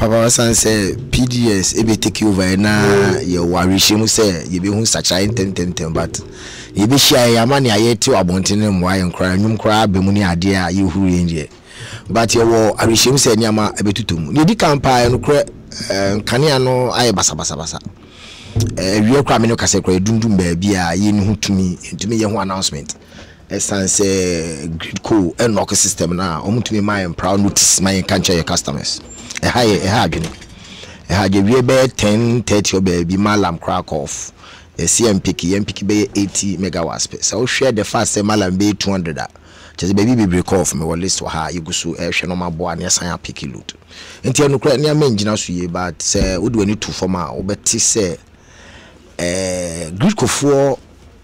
Papa San say PDS ebe take over na ye wari shemu say ye be hu sacha ten but ye be share ya mani ayeti abontene mwa ye nkra nwum kra be mu ni ade a ye huru ye but ye wo arishemu say nyama ebe tutum ye di kampa no kra kanea no aye basa wie kra me no kase kra dundum ba bia ye ni hu tumi ye hu announcement esanse grid co enock system na omutumi my proud notice my cancer your customers ha je wie be 10:30 baby malam crack off CMPK be 80 megawatts per so share the fast malam be 200 just baby break off me list ha yugusu hwe no mabo an yasan pick load enti anu kra ne manjina so ye but say wo do ani to form a wo beti say grid co for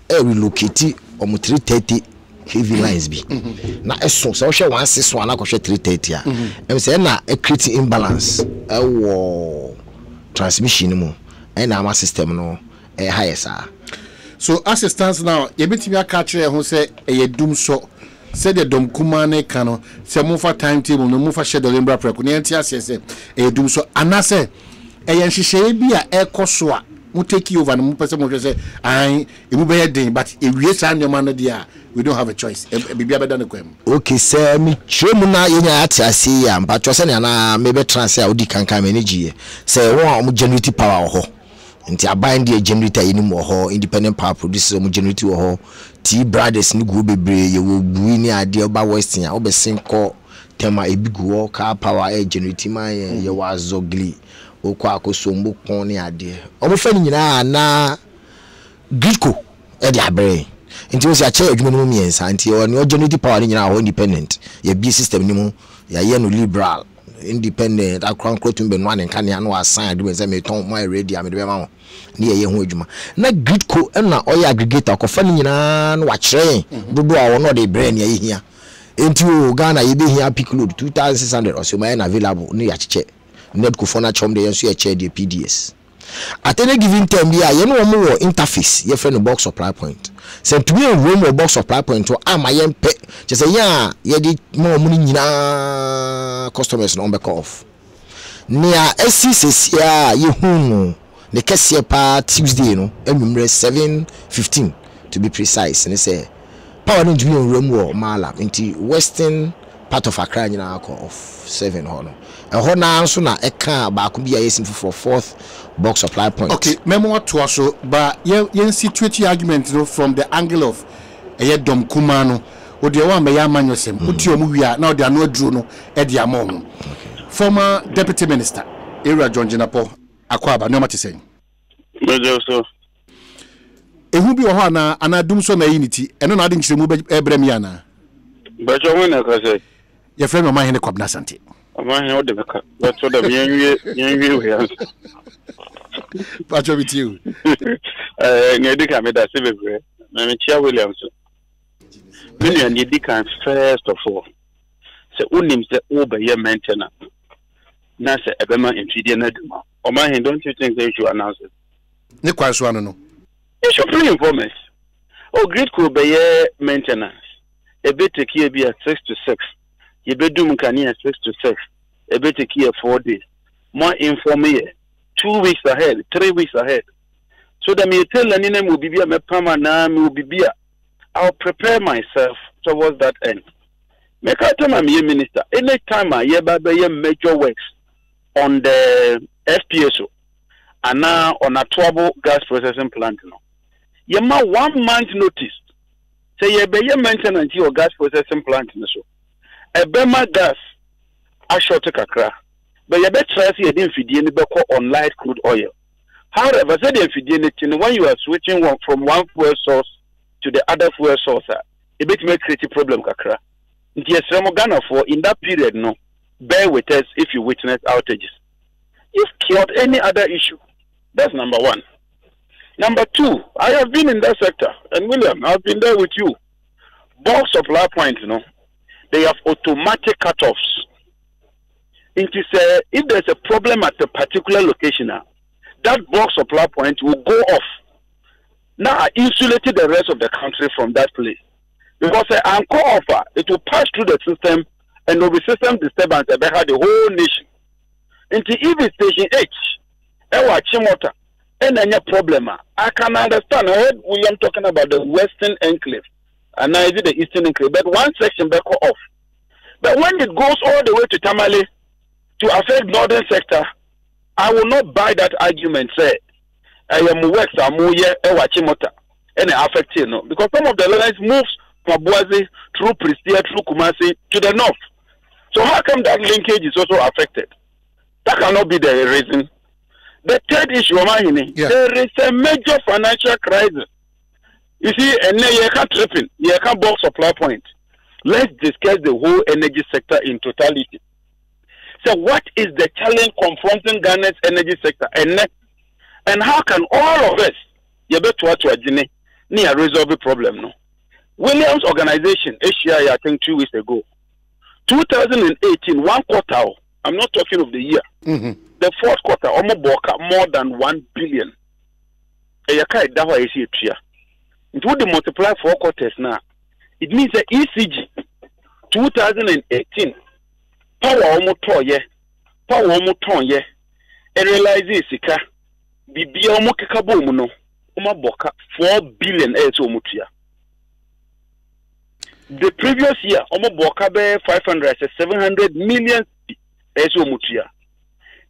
relocate omo 330 heavy lines be na eso so hwe 161 na ko hwe 330 a em say na create imbalance wo transmission mu and our system no higher sir. So as it stands now you betimi aka kire ho say dum so say the dom kumane kano say mo fa timetable no mo fa schedule mbra preko ne anti ase say dum so anase nhihye bi a ekoso a mo take over no mo pese mo say an emu be den but ewie sa nyoma no dia we don't have a choice bibia beda ne kwam. Okay sir mi chemu na yenya ati ase ya mpa to say na me be transfer odi kankan manage say won generate power ho nti aban de generator yini mo ho independent power producers mo generator ho T brothers ni go bebre ye wo bui ni ade oba western a obesin ko tema ebiguo car power generator man ye wa zogli okwa akosombo kon ni ade omo fa ni nyina na gridco e de abre nti wo si ache adwuma no miensa nti o generator power ni nyina ho independent ye bi system ni mu ya ye no liberal independent akran krotum be no an kan ya no asan ade be say me ton my radio me de be ma ho ni ye ho adwuma na gridco na oy aggregator ko fa ni nyina no wa kire dodo a wo no de brain ya hia enti o Ghana ye be hia pick load 2600 or so my available ni ya chiche net ko for na chom de yenso ya che de PDS at any given time dia ye no mo interface ye friend box supply point say to be a room or box supply point to ama ye mpe je say ya ye di mo mu ni nyina customers no be off nia SCC ya ye hu the kese pa Tuesday no enumre 7:15 to be precise and say power no be on room or mala into western part of Accra nyina ko off 7 hono ho na nso na eka ba ko bia yesin for fourth box supply point. Okay memo to so ba yen situate argument no from the angle of dom kuma no o de wa me ya manyosem o ti o mu wia na o de ano aduro no e de amon. Former deputy minister Area John Jinapo akwaba no mate sen mejo so ehu bi wo ho ana dum so na yiniti eno na ade nkyeremu ebrem ya na bejo won na ka say ye frame o man he ne kwabna sante o man he o de ka beto da yenwie we ya pacho bitiu ngedi ka me da se bebre na me chia Williams me and yedi kan first of all se unim se o be ye maintenance na se ebema infidie na duma o man he don't you think they should announce it ne kwanso ano no you should pre-inform us. Oh, grid could be maintenance. A bit take here be at 6 to 6. You be doing can 6 to 6. A bit take here 4 days. More inform me 2 weeks ahead, 3 weeks ahead. So that me tell any name will be a permanent will be. I'll prepare myself towards that end. Make a time I'm your minister. Any time I hear about major works on the FPSO and now on a trouble gas processing plant now. You ma 1 month notice. Say you be maintenance your gas processing plant so. E be ma gas a short kakra. But you be try see dey fidie ni be on light crude oil. However, say dey fidie ni when you are switching from one fuel source to the other fuel source, it bit make create problem kakra. Nti esremo Ghana for in that period no, bear with us if you witness outages. You've cured any other issue. That's number one. Number two, I have been in that sector, and William, I've been there with you. Bulk supply point, they have automatic cutoffs. It is if there's a problem at a particular location, that bulk supply point will go off. Now I insulated the rest of the country from that place. Because an offer, it will pass through the system and there will be system disturbance about the whole nation. Into EV station H, Ewa Chimota, and any problem. I can understand. I heard William talking about the Western Enclave, and now is it the Eastern Enclave, but one section back off. But when it goes all the way to Tamale to affect northern sector, I will not buy that argument. Say, I am works are more Ewa Chimota, and affect you know, because some of the lines moves from Boise through Pristia, through Kumasi to the north. So how come that linkage is also affected? That cannot be the reason. The third issue, there is a major financial crisis. You see, and now you can't tripping, you can't bulk supply point. Let's discuss the whole energy sector in totality. So what is the challenge confronting Ghana's energy sector? And how can all of us, you better to a near resolve the problem? No. Williams organization, Asia, I think 2 weeks ago, 2018, 1 quarter, I'm not talking of the year. The fourth quarter, almost more than 1 billion. It would multiply 4 quarters now. It means that ECG 2018 power almost 2 years. Power almost 2 years. And realize this, Bibi almost kabo no. 4 billion The previous year, almost 700 million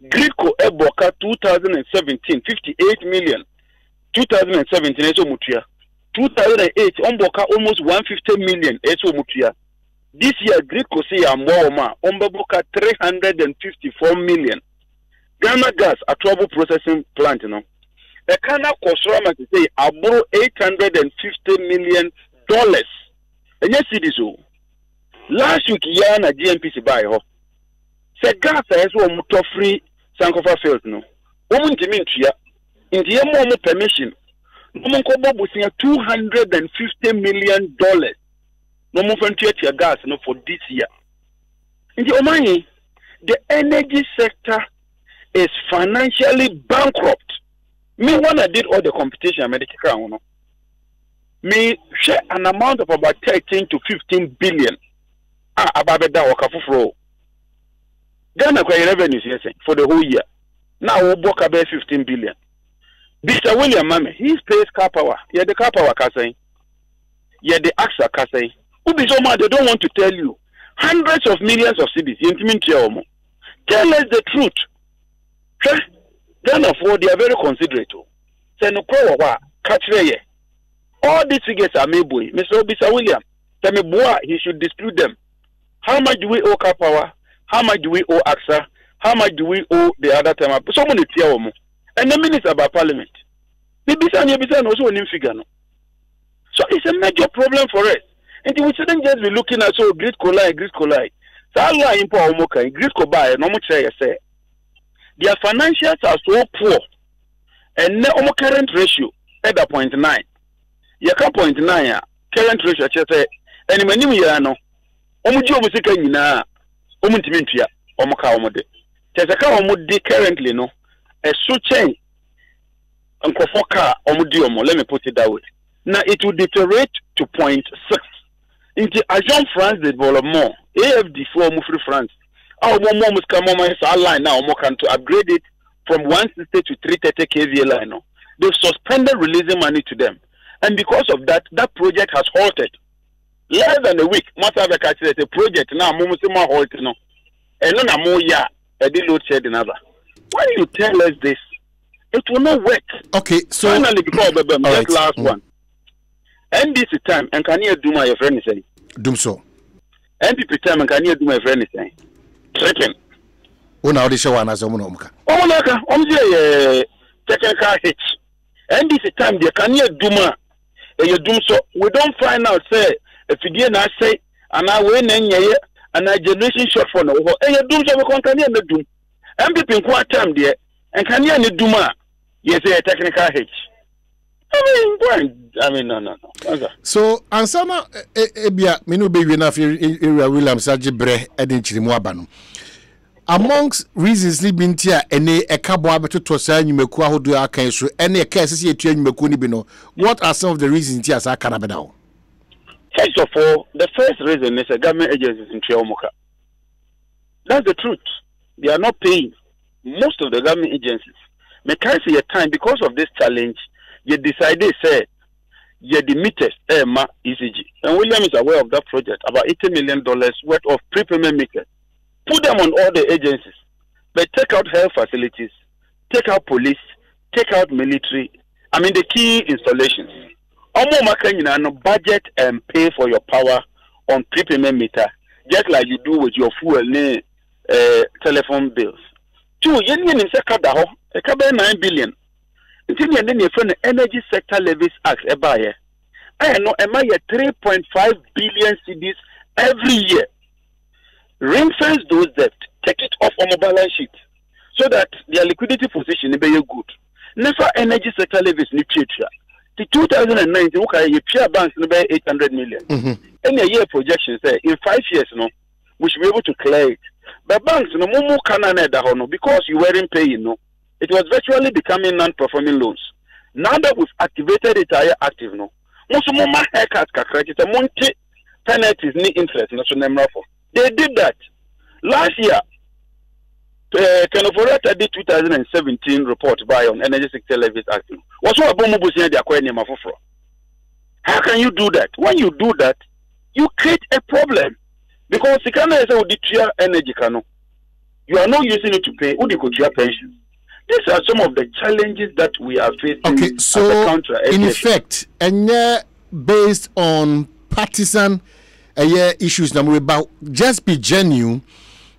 Gridco Eboka 2017 58 million 2017 2008 Omboka almost 150 million this year Gridco say Amwoma Omboka 354 million Ghana Gas a trouble processing plant no the Kana Kosrama to say abro $850 million and yes it is so last week yana GMPC buy ho se gas has one free Sankofa field no. Woman Dimitria, in the more permission, no one could $250 million. No more from your gas no for this year. In the Omani, the energy sector is financially bankrupt. Me when I did all the competition American no. Me share an amount of about 13 to 15 billion. About that wakafufro. Ghana revenues for the whole year. Now we book about 15 billion. Mr. William Mame, he pays car power. Yeah, the car power kasai. Yeah, the AXA kasai. Ubi so much they don't want to tell you. Hundreds of millions of cities. Tell us the truth. Ghana for they are very considerate. Say no catch all these figures are made boy. Mr. William, tell me boy, he should dispute them. How much do we owe car power? How much do we owe AXA? How much do we owe the other time? Someone is here, and the minister about parliament. Maybe some also an figure. So it's a major problem for us. And we shouldn't just be looking at so grid collide. So Allah import omoka, grid collide, no much say. Their financials are so poor, and now current ratio at 0.9. You can't 0.9 current ratio. And many years no. Omujo musika nyina. Omuntimintia omoka omode tezaka omode currently no a chain nkofoka omudi omo let me put it that way now it will deteriorate to 0.6 into Agent France Development AFD for free France our more must come on my line now omo to upgrade it from 160 to 330 kVA line no they've suspended releasing money to them and because of that project has halted. Less than a week, matter of a project now, Mumusima halt no, and no more ya, a deal load shed another. Why do you tell us this? It will not work. Okay, so finally, before the last one, and this time, and can you do my friend say? Do so. NPP time, and can you do my friend say? Second. Oh, now this one as a monomka. Oh, Naka, technical hitch. And this time, they can you do my, you do so. We don't find out, say. If you didn't say, and I win and I generation short for no, and you do so, we can do. And between what time, dear, and can you do ma? Yes, a technical hitch. I mean, no. So, Ansama, Ebia, Minu baby enough, Area William Sajibre, Edin Chimuabano. Amongst reasons living here, any a cabo abeto to say you make who do our case, any a case you train Mekunibino. What are some of the reasons here as I can have now? First of all, the first reason is a government agencies in Triamoka. That's the truth. They are not paying. most of the government agencies, may carry your time because of this challenge. You decided, say, you the meters, ECG. And William is aware of that project, about $80 million worth of prepayment meters. Put them on all the agencies, but take out health facilities, take out police, take out military. I mean, the key installations. Budget and pay for your power on prepayment meter, just like you do with your fuel, telephone bills. 2, yen say kada ho, e ka 9 billion. Until you then the Energy Sector Levies Act I know am I 3.5 billion cedis every year. Ring fence those debt, take it off on a balance sheet so that their liquidity position is very good. Never Energy Sector Levies literature. The 2019 you pure banks by 800 million. Any year projections say in 5 years we should be able to clear it. But banks because you weren't paying it was virtually becoming non-performing loans. Now that we've activated it, are active most more haircuts credit monte penalties need interest they did that last year. Canoforata did 2017 report by on Energy Sector Levies Act. How can you do that? When you do that, you create a problem because the energy you are not using it to pay pensions. These are some of the challenges that we are facing. Okay, so as a country. In effect, and based on partisan issues, about just be genuine.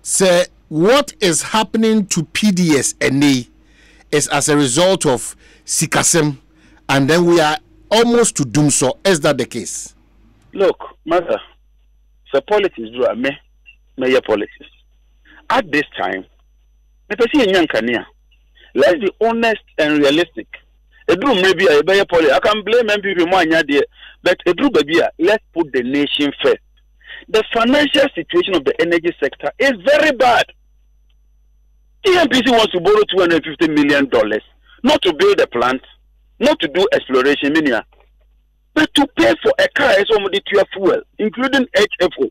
Say what is happening to PDS NA is as a result of Sikasem, and then we are almost to doom. So is that the case? Look, mother, so politics do me politics. At this time, let's be honest and realistic. I can blame MPP more there, but let's put the nation first. The financial situation of the energy sector is very bad. EMPC wants to borrow $250 million, not to build a plant, not to do exploration, but to pay for a car as somebody to fuel, including HFO.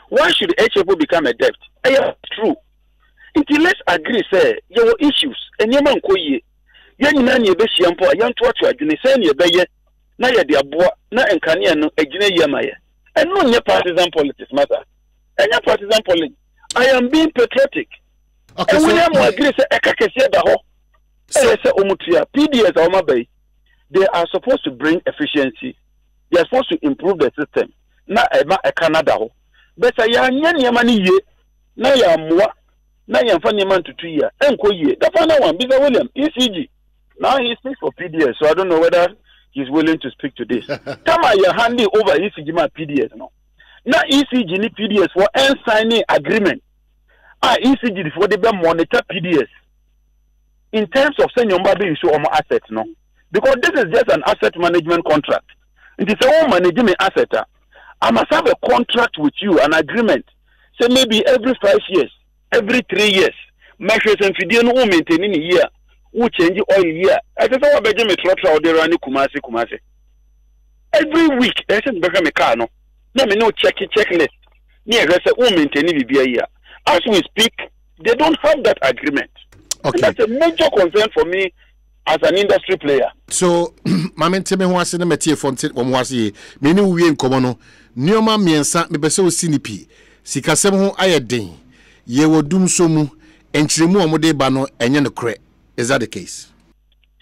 Why should HFO become a debt? It's true. Until let's agree, say, there were issues, and Yaman Koye, Yan ye be shampo, a young torture, Junisan ye beye, na ya de aboa, na enkania no, a jine yamaye. And no nye partisan politics matter. And your partisan politics. I am being patriotic. Okay, and William will agree, say, Ekakese Daho, say, Omutia, PDS or Mabay, they are supposed to bring efficiency. They are supposed to improve the system. Na ema Canada ho. But say ya nyamani ye, na ya mwa. Now you're funny man to 2 years. The final one, Big William, ECG. Now he speaks for PDS, so I don't know whether he's willing to speak to this. Come on, you're handing over ECG my PDS now. Now ECG need PDS for signing agreement. ECG for the monitor PDS. In terms of sending your baby issue on assets, no. Because this is just an asset management contract. It is a management asset. I must have a contract with you, an agreement. So maybe every 5 years. Every 3 years, measures and video no maintaining a year, who change oil year. I just want to me trot out there and Kumasi. Every week, I said become a car no. Let me know checklist. Near who maintaining the year. As we speak, they don't have that agreement. Okay. And that's a major concern for me as an industry player. So, Mamen Teme was in the Metier Fonte or Mwasi, many we in Comono, Nioma Miensa, Mebeso Sinipi, Sikasemo Ayadin. Ye will doom somu and Chrimu Amode Bano and Yanokre. Is that the case?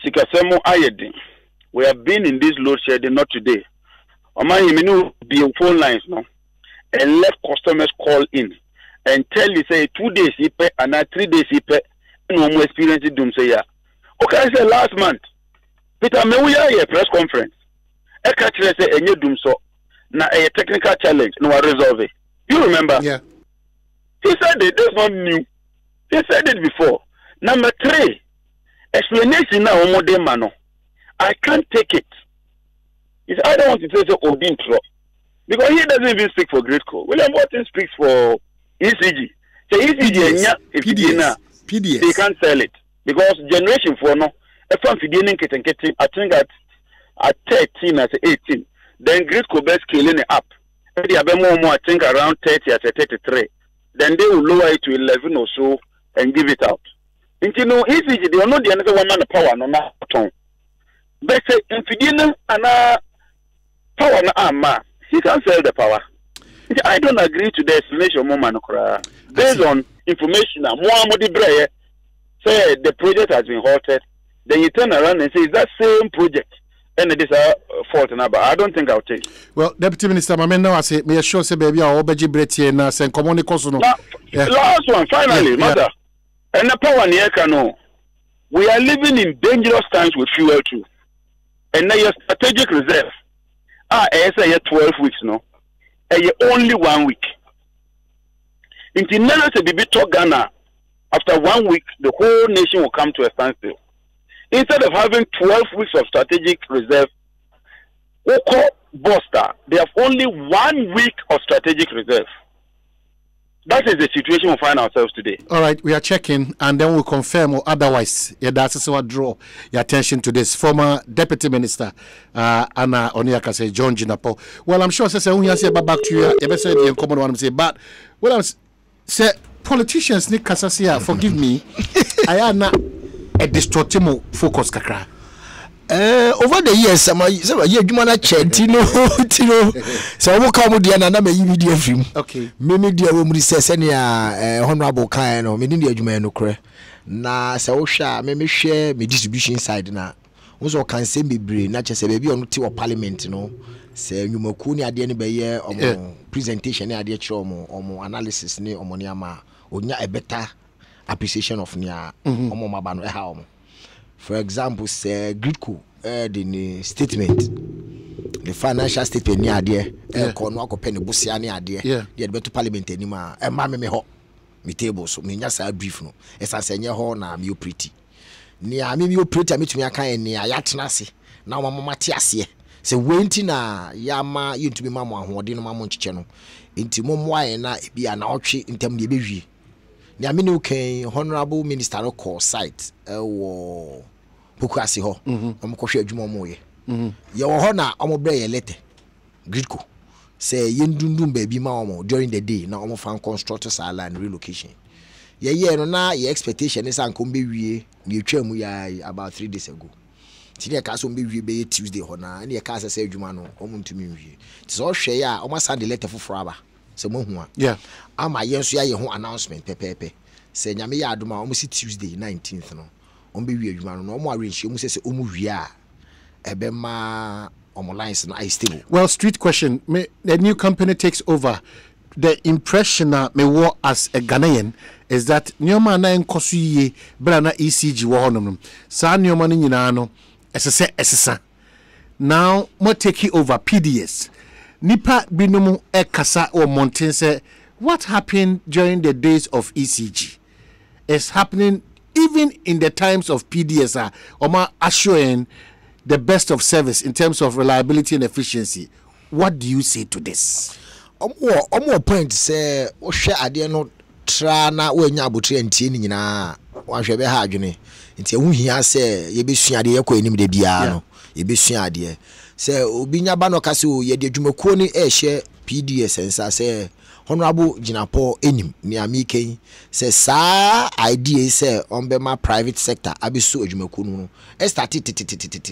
Sikasemo Ayedin. We have been in this load shedding not today. Oman Yeminu be on phone lines now and let customers call in and tell you say 2 days he pay and 3 days he pay no more experience doom say ya. Okay, I say last month. Peter Mewuya press conference. I catch say enye doom so na a technical challenge no resolve it. You remember? Yeah. He said it. That's not new. He said it before. Number 3, explanation now on modern mano. I can't take it. It's I don't want to say so Odin Tro. Because he doesn't even speak for Gridco. William Watson speaks for ECG. So ECG PDS. They can't sell it. Because generation 4 no. If I'm beginning I think at 13 at 18. Then Gridco best scaling it up. I think around 30 at 33. Then they will lower it to 11 or so and give it out. Nti no ECG they no dey say one man power no na ton. But say infidino ana power na ama. He can sell the power. I don't agree to the explanation moment based on information and more breye say the project has been halted. Then you turn around and say, is that same project? And it is a fault number. I don't think I'll take. Well, Deputy Minister, my man now I say, me sure say baby, I'll be Breti and send communication. Last one, finally, mother. And the power near Kano. We are living in dangerous times with fuel too. And now your strategic reserve. I say 12 weeks, no. And only 1 week. In the next to Ghana, after 1 week, the whole nation will come to a standstill. Instead of having 12 weeks of strategic reserve, Oko Bosta, they have only 1 week of strategic reserve. That is the situation we find ourselves today. All right, we are checking and then we'll confirm or otherwise. Yeah, that's what draw your attention to this. Former Deputy Minister Anna Oniaka say John Jinapo. Well, I'm sure say when you say back to you, you say the common one say, but well, I'm say politicians need Kasasia. Forgive me, I am not a destructive focus kakra. Over the years, some year you manna Tino. So we come with the another media film. Okay. Mimi dear woman says any honorable kind or many dear Jumano cre. Na so sha me share me distribution side na. Also can say me brain, not just a baby on to parliament, Say you mokuni at the end of the year or presentation at the chromo or analysis ne or moniama or a better appreciation of nia or mabano how. For example, say Gridco the statement, the financial statement near there, Cornwall penny busia near there, the better parliament anymore, and mammy me hot, me table, so me just a brief no, as I say, your horn, I'm you pretty. Near me, you pretty, me to me a kind near Yatnasi, now Mamma Tiasie. So, waiting yama, you to be mamma, who didn't mamma channel, into Mumway and I be an outreach in terms of baby. Yaminu came honorable minister of course site Pukwasi ho omkoshe adwuma moye ye wo ho na omobre letter Gridco say yendundum baby ma omo during the day na omo fan construct sala and relocation ye no na ye expectation is ankom be wie na etwamu ya about 3 days ago tine ka so be wie be Tuesday ho na na ye ka say adwuma no omo ntumi wie ti so hwe ya omo send letter foforo aba se mo hu a ama yenso ya ye ho announcement pepepe se nyame ya adoma omo si Tuesday 19th no omo be wie adwuma no omo arrange omo se omo wie a ebe ma omo lines no I stable. Well, street question, the new company takes over. The impression me war as a Ghanaian is that nyoma na enkoso yie bra na ECG wo honom sa nyoma no nyina no esesa now mo take over PDS nipa binom ekasa or mountain say what happened during the days of ECG is happening even in the times of PDS oma assuring the best of service in terms of reliability and efficiency. What do you say to this? Omo point say o hwe ade no tra na wo nya abotre antie ni nyina wa hwe be ha adwene nti ehu hia say ye besua ade ye ko enim de bia no ye besua ade say obi nya ba no ka say o ye de adwumakuo ni e hye PDS ensa say honorable Jinapo enim ni amiken say sa idea say on be ma private sector abiso adwumakuo no e start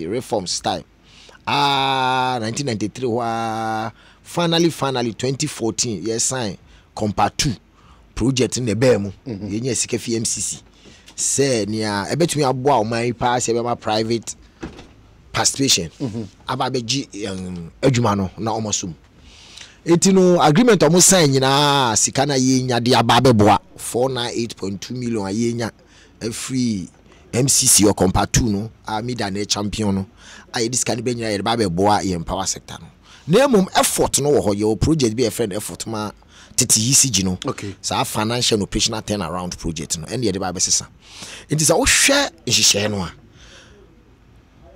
reform style 1993 wa finally 2014 yes sign compa 2 project in the bemu yenye sika FMCC say nia ebetumi aboa o man pa say be ma private participation aba beji adwuma no na omosum etino agreement omo sign nyina sika na yenya de aba beboa 498.2 million ayenya free MCC or compa 2 no amida na champion no ayi this can be nyina ye ba beboa ye power sector no Nemum effort no wo your project be a friend effort ma tete ECG no. Okay. So financial and operational turnaround project no. And the ba besesa. It is a share nhihye no a.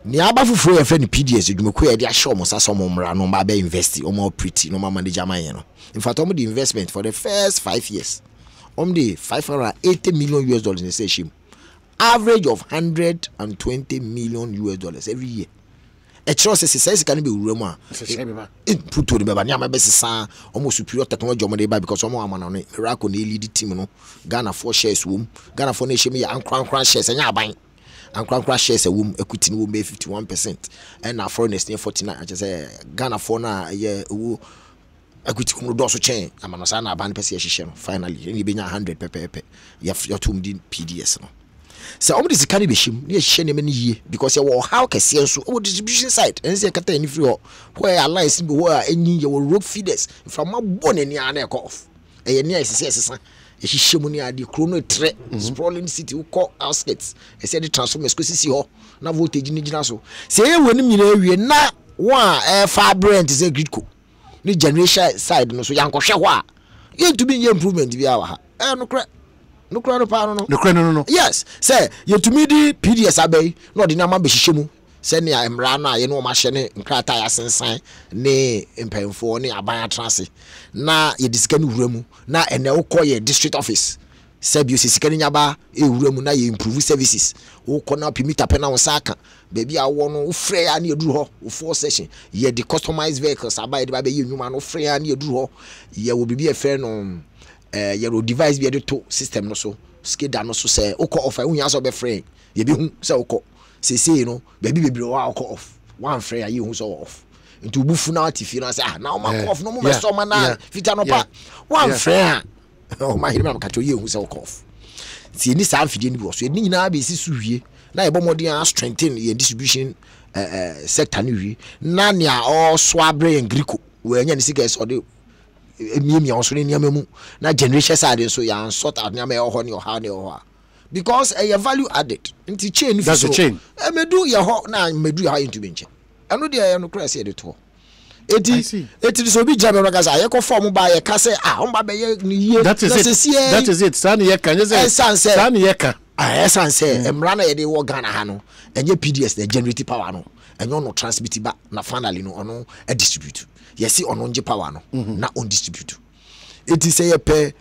Ni aba fufuro ye friend PDS edwumako ye de ahye omo sasa omo mra no ba be invest omo pretty no ma manager man ye no. In fact omo the investment for the first 5 years. Omo the $580 million in the same. Average of $120 million every year. e kire se se sika no be wura mu a puto de beba nya ma be sesa almost superior technology omo de ba because omo amana no Iraq na lead team no Ghana 4 shares wom Ghana 4 na ehye me ya ankran shares nya aban ankran shares wom equity no wom be 51% and na foreigners near 49 I just say Ghana 4 na ye wo equity no do so chen amana sa na aban pese ehye no finally ni be nya 100 pepepe ya tum di PDS no so omo dis carry be shim na ehye ne me ye because you how kese enso omo distribution side ense kata ni free where alliance be where enyi ye rock feeders from ma bone ni ana e off e ye ni esesa ehye mu ni ade chrono tre sprawling city ko outskirts e say the transformers ko sisi ho na voltage ni gina so say e woni nyina awie na wa fa brand say grid ko ni generation side no so yankɔhwɛ ho a ye to be improvement bi awa ha no kra no yes say ye to me di PDS abey no de na ma be hihye mu say ne emra no a ye no ma hye ne nkrata ya sensan ne mpemfo ne aban atrase na ye disika ni wura mu na ene ukɔ ye district office say bi osisika ni nyaba e wura mu na ye improve services ukɔ na permit apena wo saka baby awo no frɛ ya na eduru ho wo 4 session ye the customized vehicles abai de ba be ye nwuma no frɛ ya na eduru ho ye wo bibi e frɛ no ye ro device bi to system no so skida no so say ukɔ off hu ya so be frɛ ye bi hu say ukɔ say no baby wa ukɔ off one frɛ ya ye hu so off into bufu na atifi na say na o ma off no mo me so ma na fita no pa one frɛ o ma hiri ma ka to ye hu say ukɔ off ti ni sa amfide ni bi so ni nyina be si suwie na ebo modern strengthen your distribution sector ni wi na nia o swabre engriko we anya ni sika so de emiemi on so ni niamamu na generation side so ya sort out niam e ho ni o ha ni o ha because a value added nti chain fi so medu ye ho na medu ha into benche eno de ye no cross ye de to eti so bi jabe ragasa ye ko form ba ye ka say on ba be ye ni ye that is it sani ye kan say sani ye kan esan say emra na ye de wo Ghana ha no enye PDS na generate power no enyo no transmit ba na finally no ono e distribute yes ono nje power no na on distribute eti say ye pe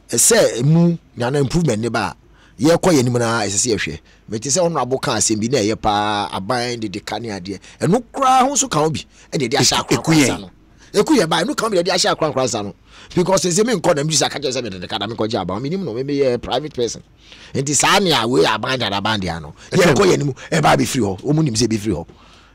say mu na improvement ne ba ye kɔ ye nim na esese ye hwɛ meti say ono aboka asem bi na ye pa aban de kane ade eno kra ho so kan bi e de ahya akwa no ekuye ba eno kan bi de ahya akwa no because say me nkɔ na mi saka je say me de kada me kɔ je aba me nim no me be private person enti saa ne a we aban da band ya no ye kɔ ye nim e ba be free ho o mu nim say be free ho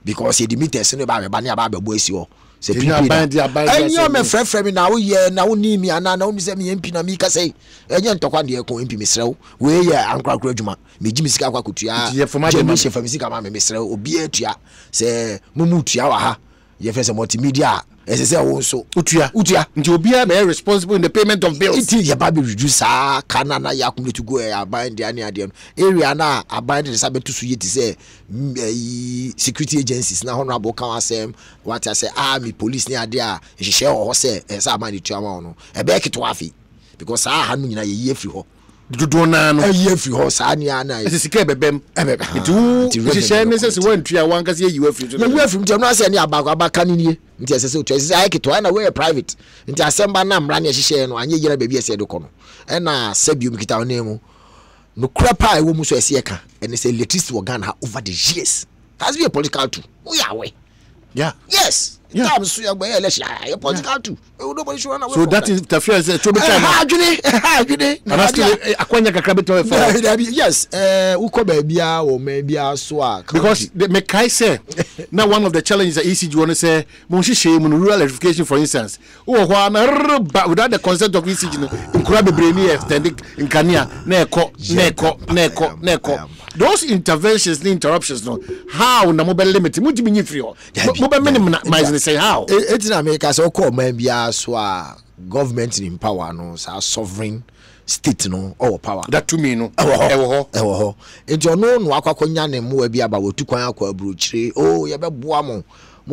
because ye the meters no ba ne aba bo esi ho se people enyo me frɛ me na wo ye na wo ni mi ana na wo mi se me MP na mi ka sei enye ntokwa de ko MP mesrew we ye ankrakra adwuma me gi misika akwa kotua je me shefa misika ma me mesrew obi atua se mumu tua wa ha ye fɛ se multimedia ese se wo so utua nti obi a be responsible in the payment of bills it ye ba be reduce kana na ya accumulate to go aban de ane ade no area na aban de sabetu so yeti se security agencies na honorable kan asem what I say army police ni ade a hihye ho se esa aban de tua ma no e be keto afi because ha no nyina ye free ho dodo na no ye free ho sa ni ana ese sika bebem itu hihye ne se wan tua wan ka se ye free to ye free to no se ni abaka ni nti ese se otua ese ai keto na we private nti asemba na mra ne hihye no anye yira baby ese de ko no e na sabium kita onemu no krapa e wo mu so ese ye ka and say electricity organ ha over the years has been a political tool we are aware yes time so ya gbe election ya political tool nobody should run away so that is the fear say to be time adwene na still akwanya kakra beto for yes uko ba bia o ma bia so a because me kai say now one of the challenges that ECG want to say mo hihye mu rural electrification for instance wo ho na without the consent of ECG no nkura bebre ni extending nkania na eko those interventions and interruptions no how na mobile limit mo timi nyi free mo be minimize say how it's in America so call man bia so a government in power no so sovereign state no or power that to me no ewo ho enti ono no akwakonya ne mo bia ba wotu kwan akwa abrochire oh ye be boa mo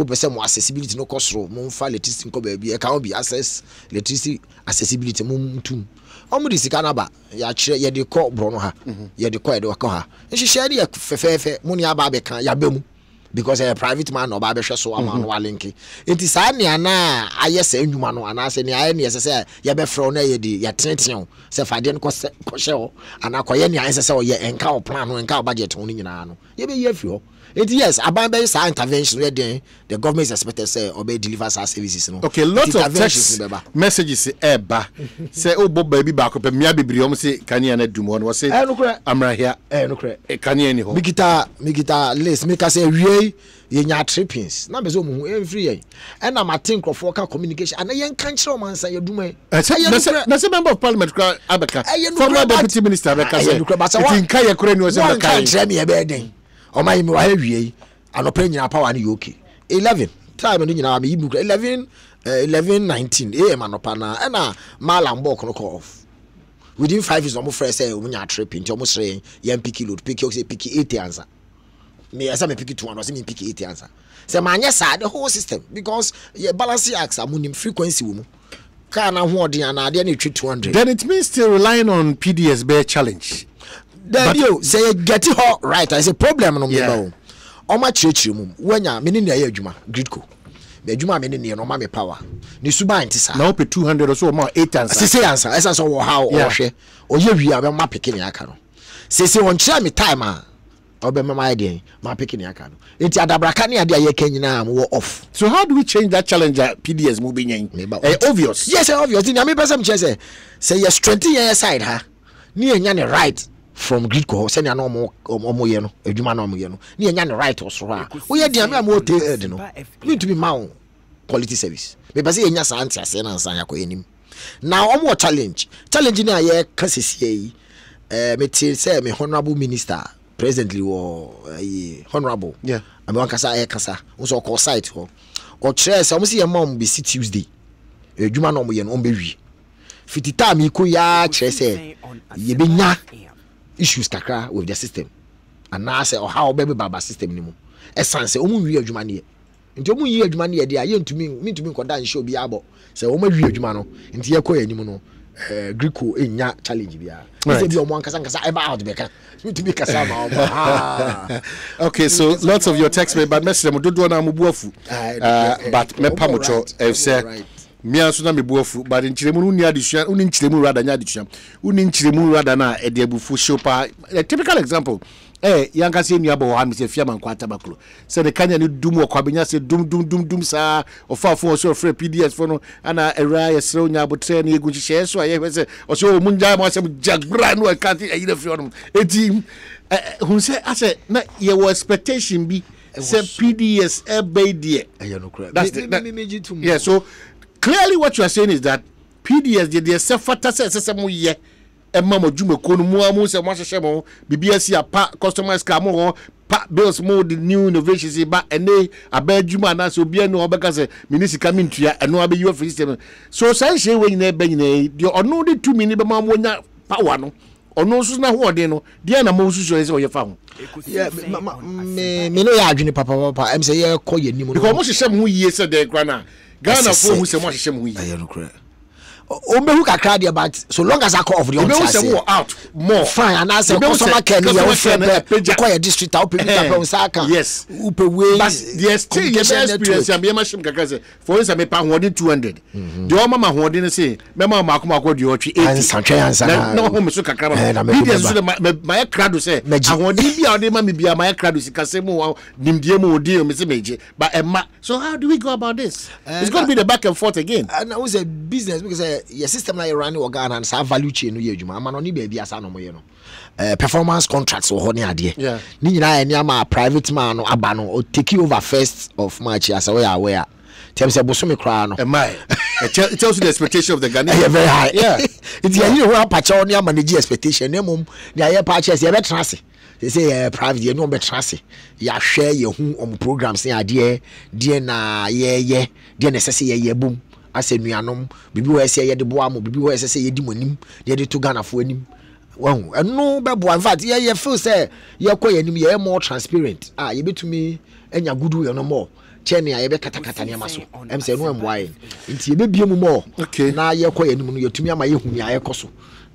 pese mo accessibility no kosoro mo mfa electricity nko ba bia e kan be access electricity accessibility mo mtum omo di sika na ba ya kire ye de ko bro no ha ye de ko ye de ko ha nhihye de fefefe mo ni aba be kan ya ba mu because a private man or barber so a man wa linki it is ani ana ayese ndwuma no ana se ne aye ne yese ye be fro na ye di ye teneten se fade no ko hye ho ana koye ne ayese se o ye enka o plan no enka o budget ho nyina no ye be ye fi ho it yes aban be sa intervention we den the government is expected say obey deliver services no. Okay, lots of text messages eba say oh bob baby back up me abibiri om say kania na dum ho no say amra here no kre kania ni ho mikita list make say wie ye nya trippings na be so mu free ye and na matin crofo ka communication and ye kan kire o man say ye dum na say member of parliament abeka former deputy minister abeka say it kan ye kure ni o say abeka kan kire me ye be den o man me wa wie anopa nyina power ni okay 11 time no nyina me yibu 11:19 am anopa na na malam ball no call off within 5 years omo fresh say omo nya tripping nti omo sre yam pick load pick say pick 80 answer me asa me pick 200 say me pick 80 answer say manya sa the whole system because ye balance ax amunim frequency wo mu car na ho odin na ade na 200 then it means still relying on PDS bear challenge then you say you get it right I say problem no me ba oma chirechire mum wanya me ne na ye adwuma gridco me adwuma me ne no ma me power ni suba ntisa na ope 200 or so ma 8 answer sese answer esa so wo how o hwe o ye wi a ma pick ne aka no sese won kira me time a obe me ma ide ma pick ne aka no enti adabraka ne ade aye kan nyina am wo off. So how do we change that challenge at PDS mu be nyen obvious? Yes, obvious ni me person say you strengthen your side ha ni enya ne right from gridco say na no mo ye no adwuma na mo ye no ni enya ne right osoro a wo ye dia me am o te ed no me to be maun quality service me be say enya sa anti ase na nsan yakoye nim now omo challenge na ye kasisi yi me ti say me honorable minister presently wo honorable yeah am wan kasa kasa so call site ho o kire say omo say mom be Tuesday adwuma na mo ye no on be wi fitita mi ko ya kire say ye be nya issues kakra with the system and now say or how baby baba system ni mu essence omu wi adwuma ne nti omu yi adwuma ne de aye ntumi nkoda nshi obi abo say omu wi adwuma no nti ye koya nimu no gridco enya challenge bia say bi omu ankasa eba out beka ntumi kasa ma okay, so lots of your text but message mo dodo na mo buafu but me pamocho say me aso na me buafu but nchiremu no ni adesua uni nchiremu rada nya adesua uni nchiremu rada na ede abufu shopa a typical example yanka se nua bo ha me se fiaman kwata baklo se de kanya ni dum okwabenya se dum sa ofafo so free PDS for no ana era ya sro nya abotre na egu hye so aye se o so munja mo asem jagra no akati ayi na fi on eti hun se ase na ye wo expectation bi se PDS ebedie yeah, so clearly what you are saying is that PDS they self fata se mo ye emma mo dwuma ko no mu amu se mo hye mo BBS ya pa customers ka mo pa bills mo the new innovations ba ene aba dwuma na so bia no obeka se minisika mintua eno abe you free system so say she we nyina ba nyina de ono de 2 mini be ma mo nya power no ono so na ho de no de na mo susu se o ye fa ho yeah me no ya adwene papa em say ye ko ye nimu no because mo hye mo yie se de kra na Ghana for who say mo hye mo yie ayo no kra o mehu kakra de but so long as I call of the on say out more fine and I say customer care ni your friend call your district out pay people saka yes upe way but yes still your experience am yema shim kakra say for instance me pa holding 200 the o mama holding say me ma makoma de otwe 80 na ho me so kakra ma media so my crowd say holding bia o de ma me bia my crowd si kase mu nimdie mu odi me say meje but so how do we go about this? It's going to be the back and forth again. And it was a business because your system like running organ and some value chain no yejuma ama no ni baby asa no moye no performance contracts or honey ade ni nyina eni ama private man no aba no o take over 1st of March as we are aware tell say boso me kra no it tells you the expectation of the Ghanaian very high it's you know patch on your manage expectation na mum na ye patches ye betra se they say private you no betra se ya share ye hu programs ni ade de na ye de na sese ye boom ase nuanom bibi wo ese ye de boa mo bibi wo ese se ye di monim ye de to Ghana fo anim wahu eno bebo in fact ye feel say ye koye anim ye more transparent ye betumi enya gudu ye no more chene ye be katakata ne maso em say no emwae nti ye be bie mu more na ye koye anim no ye tumi ama ye hu ya ye koso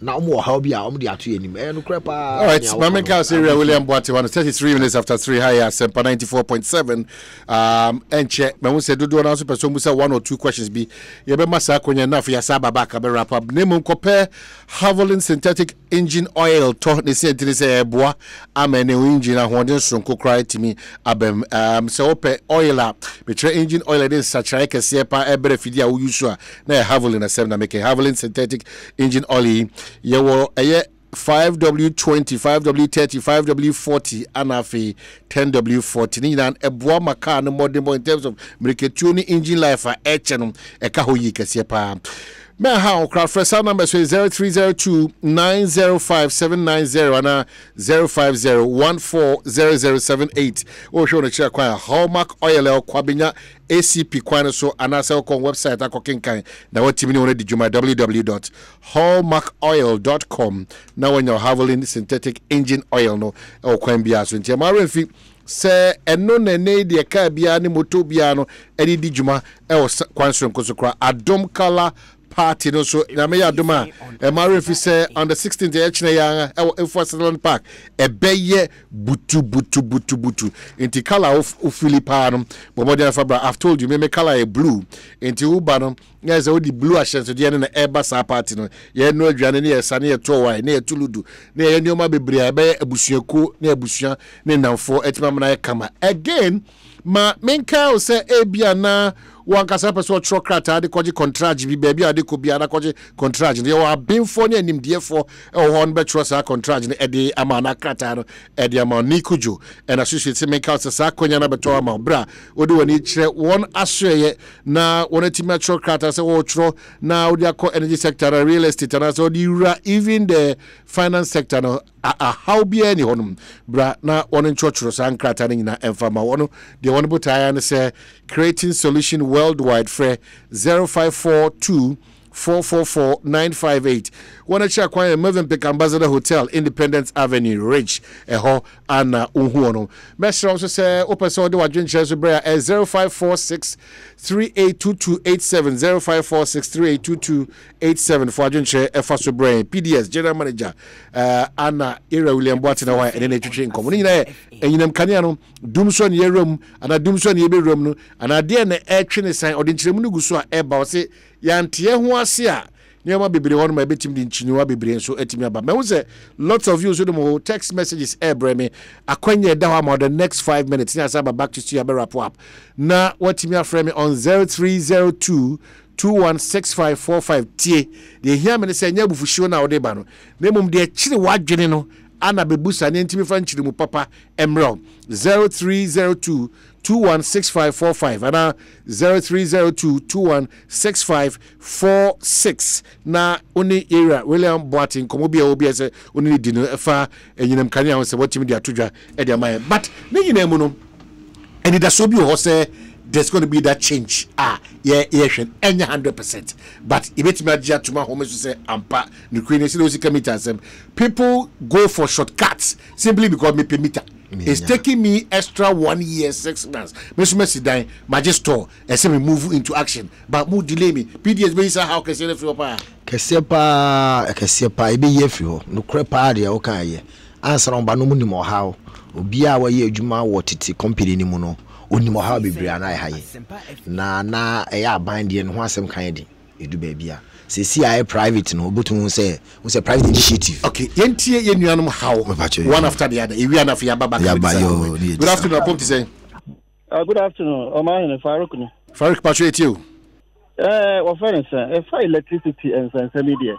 na omo how bi a omo de ato enim no kra pa. All right, Mama Cow Syria William Boate 33 minutes after 3 high Asempa 94.7 and check me say do na so person say one or two questions be ye be masa akonya na for ya saba back be wrap up name compare Havilland synthetic engine oil to ne say tiri say eboa amene engine ahoden sonko cry to me abem say ope oil a betray engine oil dey sachai kese pa ebere fidi a wo use a na Havilland asem na make Havilland synthetic engine oil ye wo 5W20, 5W30, 5W40, and a 10W40. And a boa maka no more in terms of mercatuni engine life for Echenum, a kahoyi kasiepa. May how crowd first number so 0302 905 790 and 050140078. Or show the check Hallmark oil or Kwabinya ACP Quano so and our website akokinkan. Now what team you Juma www.hallmarkoil.com. Now when you're Havilland synthetic engine oil no or Quambia so in se eno nene de ka bia ne moto bia no edi dijuma e wo kwanso nkosokra adom kala party no so na me adoma e mare fi say on the 16th e chine ya e Salon Park e beye butu inti kala of Philippa no bomodia fabra I've told you me kala e blue inti uba no yes o di blue ashen so de na e ba sa party no ye no aduane ne yesa ne to wai ne tuludu ne ye nyoma bebre e be abusuaku ne abusua ne namfo etima na kama again ma menka o se ebia na one kasa person truck krata de koji contract bi baby ade ko bia na koji contract de wa bin for ne anim de for e ho be trust a contract ne e de amana krata no e de amana nikujo and associate menka o sa konya na beto ama bra wo de woni kire one asweye na wona tima truck krata se wo tro na wo de akọ energy sector real estate na so di even the finance sector no how be any honum bra na one church san krata ni na enfama wono de one botaya ne say creating solution worldwide for 0542 444-958. Wanna check why Movenpick Ambassador Hotel, Independence Avenue, Ridge, Eho, and Uhuono. Messer also say, Open so do I drink Chesu Brea at 0546 382287 0546 382287 for Adrian Efaso Brain, PDS, General Manager, Anna Ira William Boatina, and then a train community, and you know, Caniano, Doomson ye room, and a Doomson ye room, and I dare the air train sign or the Chimunugusua airbout say, Yantie Huasia. Nyama bebre one my betim din chinua bebre so etimi aba. Me say lots of you so the text messages breme akwenye da wa the next 5 minutes. Nya saba back to see you wrap up. Na watimi aframe on 0302 216545 tie. De hear me say nya bufushio na ode ba no. Na mum de chiri wadwene no ana bebusa ne ntimi fa nchiri mu papa emro 0302 216545 and 0302216546 na oni era William Boating komobia obi say oni dino efa enyinam kanya on say watimi dia todwa e dia mai but ne nyina mu no and it so bi ho say there's going to be that change yeah 100% but ibetimi agia tuma home so say ampa the queen say those kilometers people go for shortcuts simply because me permit. It's taking me extra 1 year 6 months. Mr. Sidai, my just store, and say we move into action. But more delay me. PDS be how can say for pa. Kesepa, be ye fio. No crepa dia okay. Answer on banu ni mo how. Obia wa ye adwuma wo tete company ni mu no. Oni mo how bebre anai haye. Na eya band ye no ho asem kan di. Edu ba bia. CCI private no obutu say private initiative. Okay, yentie yenuanom how one after the other. Ewi anafi ababa. Good afternoon, Pom to say. Good afternoon. O man Farouk no. Farouk patrol you. What friends if electricity and media.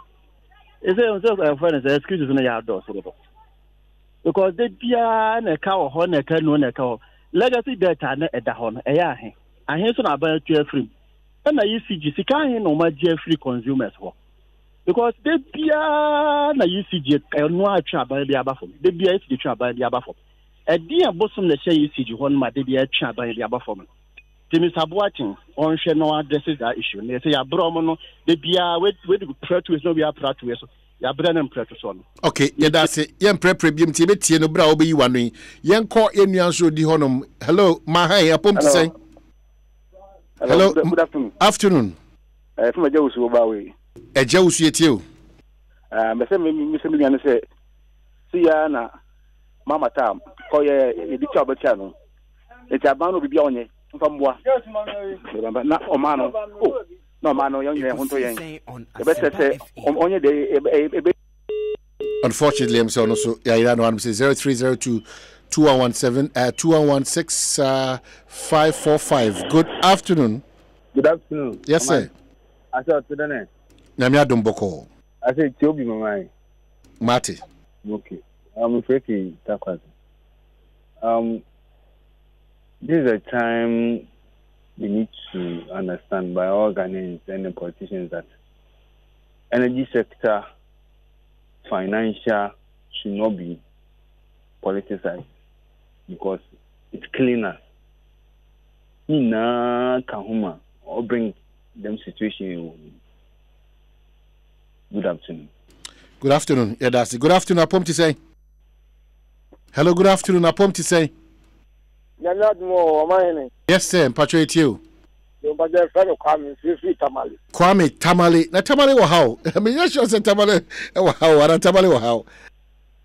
Is there friends excuses na ya do so. Because they bia na ka ho na ka no na ka legacy data na eda ho no e ya he. Ahen so na ba tu free. And I UCG, see, can't no free consumers for because they be na UCG, no trap by the abafo. They be the trap by the abafo. A dear bosom the share UCG one my baby a trap by the abafo. Timmy Sabuating on share no addresses that issue. They say a bromono, they be with preto is no be a prato, ya Brennan preto son. Okay, yeah, that's it. Yan prebium Tibet, no brow be one. Yan call in Yanso di honum. Hello, Mahai, upon to say. Hello, good afternoon. Afternoon. From a Jawsu Bawi. A Jawsu yet you. Me say me say see ya na mama tam ko ye di cha obetia no e ti aban no bibia onye mfa mboa na o ma no no ma no yon ye hunto yen e be say onye de unfortunately I'm so yeah no I'm say 0302 2117 2116 545. Good afternoon. Good afternoon. Yes sir. I said today Namia Domboko. I said Tiobi Mamai. Marty. Okay. I'm afraid to talk about this is a time we need to understand by all Ghanaians and the politicians that energy sector, financial should not be politicized because it's cleaner. Ina kahuma or bring them situation. Good afternoon. Good afternoon. Yeah, that's it. Good afternoon. Apom to say. Hello. Good afternoon. Apom to say. Yes, sir. Patriot you. Kwame Tamale. Na Tamale wa how? I mean, yes, you said Tamale wa how? Ara Tamale wa how?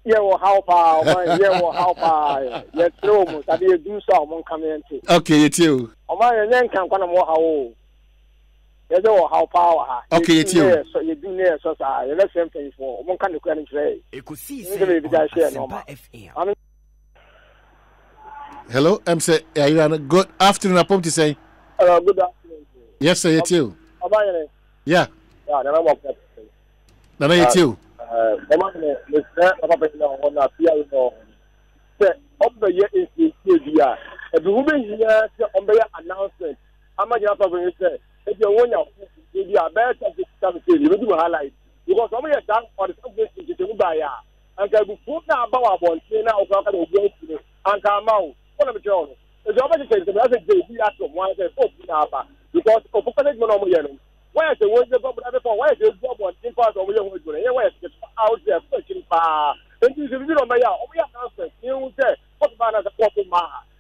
Yeah, well, how far? Yeah, well, how far? Yes, no, that you do so. Mon come into. Okay, it's you. Oh my, then can come more how? Yes, how far? Okay, it's you. So you do near so far. You let them pay for. Mon can you can say? EKOSIISEN On Asempa FM. Hello, I'm say. Good afternoon. Apom to say. Good afternoon. Yes, sir. It's you. Yeah. Yeah, then I'm up. Nana, it's you. Announcement. I'm not going to say if you want your better you do highlight because some of your done for the subject to buy and can be put now about one now and come out. What am I doing? It's already taken the message they have to one because of the why is the one the government before? Why is the government in part of your way? Why is it out there pushing far? And you see, we don't know. We are nonsense. You say, what man has a problem?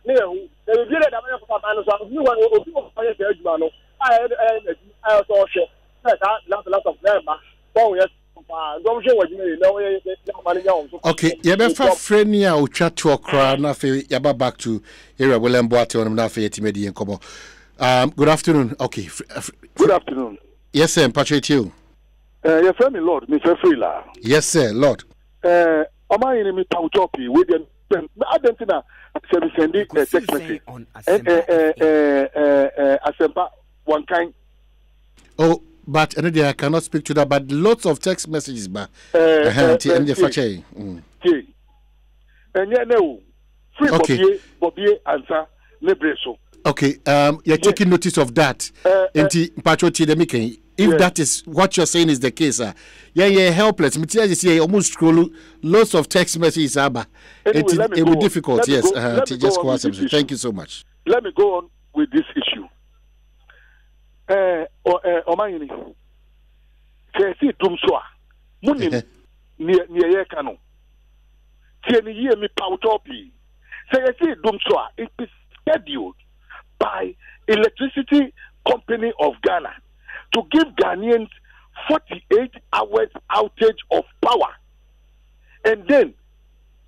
They will get it. I'm going to you want to do a judgment. I also said that lot of them. Okay, Yabefa Frenia or chat to a crowd, nothing Yaba back to Era William Boate on Nafi Timedi and Como. Good afternoon. Okay. Good afternoon. Yes, sir. Patriot you. Your friend, Lord, Mr. Freela. Yes, sir, Lord. Am I in me Pautopi with the Argentina sending a text message? Asempa one kind. Oh, but another I cannot speak to that. But lots of text messages, but and the fache. And yeah, no free. Okay, Bobby answer Nebreso. Okay, you're taking notice of that. If that is what you're saying is the case, yeah, helpless. You almost scroll lots of text messages, anyway, it will be difficult. Yes, just go. Thank you so much. Let me go on with this issue. Omayini, say Dumswa, Munim, near Kano. Tieni ye mi Pautopi. Say Dumswa, it is scheduled by Electricity Company of Ghana to give Ghanaians 48 hours outage of power. And then,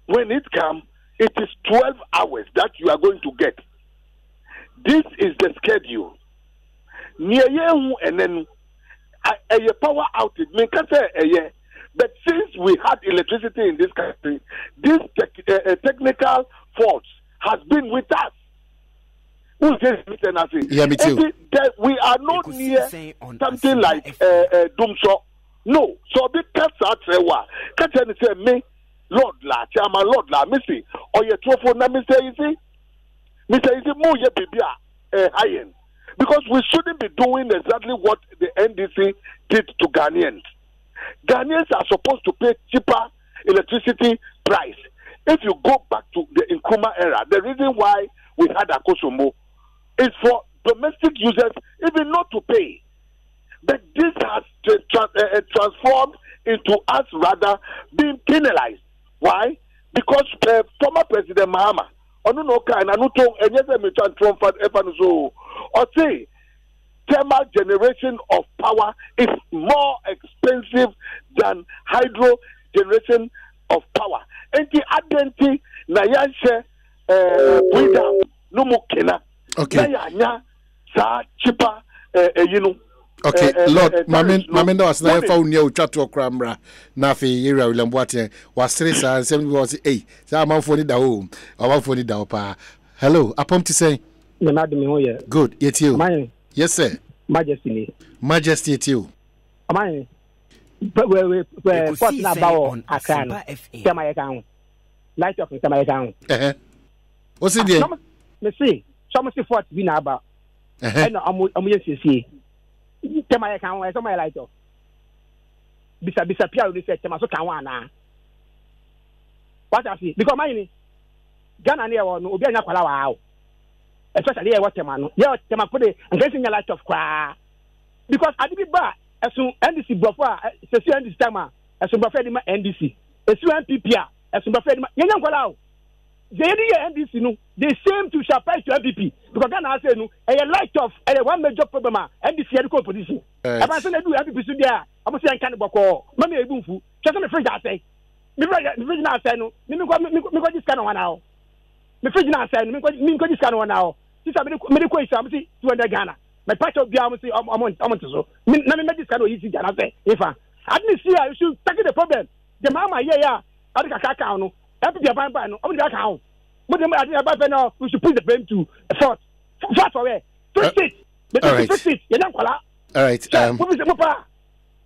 when it comes, it is 12 hours that you are going to get. This is the schedule. Near you and then a power outage. But since we had electricity in this country, this technical fault has been with us. Yeah, me too. We are not near something like Dumso. No. So big cats are catch and say me, Lord la, Chama Lord la, Missy, or your trofo na Mr. Easy. Mr. Easy, more ye baby high end. Because we shouldn't be doing exactly what the NDC did to Ghanaians. Ghanaians are supposed to pay cheaper electricity price. If you go back to the Nkrumah era, the reason why we had Akosombo is for domestic users even not to pay. But this has transformed into us rather being penalized. Why? Because former President Mahama, or say thermal generation of power is more expensive than hydro generation of power. Enti adenti na yanshe breeder no mukena. Okay. Na yanya sa cheaper Okay, Lord, Mamenda was na fa unia utwa to okramra na fe area William Boateng was 3 and 7 was 8. Say amanfo ni da ho. Amanfo ni da pa. Hello, apom ti say. Na me ho ye. Good, yet you. Yes sir. Majesty. Majesty yet you. Amani. We put na bawo Accra. Tema ye kan. Light of tema ye kan. What's it there? Me see, some see fort bi na ba. And amu ye tema ye kan we some light of. Bisa pia we say tema so kan wa na. What I see because mine Ghana near one obi anya kwala wa. Especially what tema no. Yeah, tema put the and light of kwa. Because I did ba esun NDC brofo a se NDC time esun brofo di ma NDC. Esun NPP a esun brofo di ma yenya kwala o. They NDC no they same to surprise to NPP because Ghana say no a light of one major problem NDC e ko position. E ba say na do NPP so dia am say kan boko ma me ebunfu che me fridge asay. Me fridge na asay no me ko dis kan one now. Me fridge na asay no me ko dis kan one now. This me ko issue am say 200 Ghana. My part of the say I'm so. Na me dis kan o easy Ghana say ifa. Administration you should tackle the problem. The mama yeah adika kaka no. NPP ban no omo dey account. Mo dem adika ban no we should put the blame to effort. Fast for where? Fix it. You don't call. All right.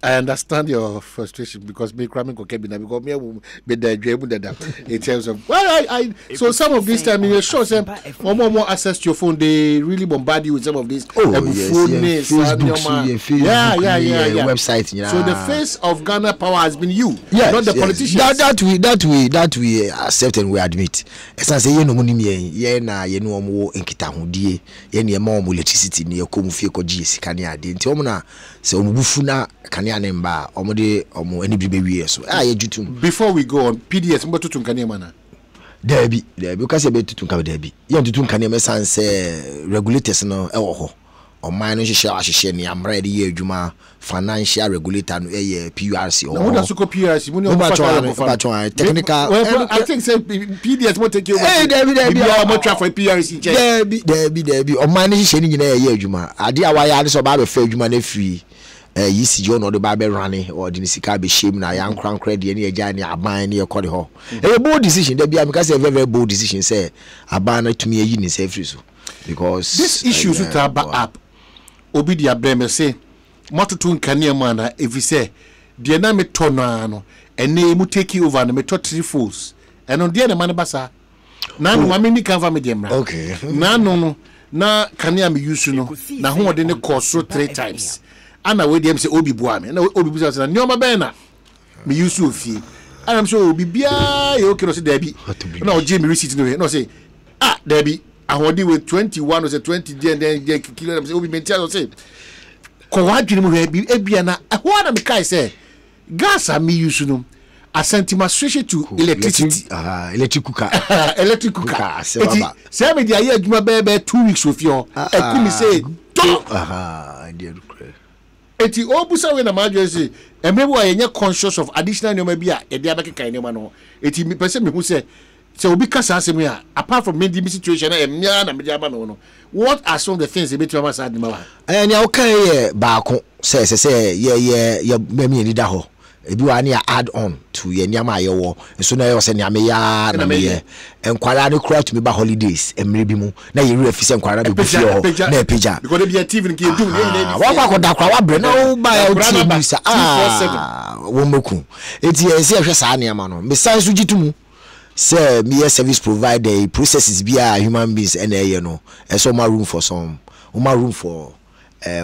I understand your frustration because me cramming kokebina because me be the dream that in terms of well so some of this time you show them more access to your phone they really bombard you with some of these Facebook website so the face of Ghana power has been you not the politicians that we accept and we admit as say you no money ye na ye no omo enkita hodie ye na ma omo electricity ne yakomu fie ko gi sikane ade nti omo na se omo bufu na kane anemba omo ani bi bewie so ye jutum. Before we go on PDS mbo tutun kane mana Debi because be tutun ka debi ye tutun kane me sanse regulators no e wo ho oman no hye ni amra de ye adwuma financial regulator no PURC no da suko PURC mu no technical I think say PDS mo take you Debi mo try for PURC Debi oman no hye ni nyina ye adwuma ade a wa ya de so ba be fa adwuma na free yisi jo no de ba be rane or de sika be shame na ya nkran de ne agya ne aban ne ekode ho bold decision Debi am because very bold decision say aban na tumi yi ni say free so because this issue should have up obi dia breme say matoto nkane mana if say de na me tono no ene mu take over na me to 3 fools eno de na man basa na no ma ni kan fa me de mra okay na no na kane am use no na ho de ne cost so 3 times ana we dem say obi bua me na obi busa say na nyoma ben na me use ofie ana am say obi bia ye okay no say Debi na o je me receipt no no say Debi ahodi with 21 or say 20 and then kilo am say obi maintain say ko wadwini mu ebia na ho na me kai say gas am use no asentima switch to electricity electric cooker say me dia ye adwuma be 2 weeks ofie ho ekumi say eti obusa we na madwe say emebo ayenye conscious of additional nyoma bi a e dia bekeka nyoma no eti me pese me hu say obi kasa asem ya apart from me the situation na me dia ma no what are some of the things ebeti ma sa adima wa anya o kan ye baako say ye me ni da ho ebi wa na add on to ye nyama ye wo so na ye say nyama ya na me ye enkwara ne kura to me ba holidays emre bi mu na ye refi say enkwara be bufi ho na epeja because they be TV nke do wa kwa da kwa wa bre na wo ba ya uti bi sa wo moku eti ye say hwe sa na ma no me san so gitumu say me service provider processes be a human beings and no so more room for some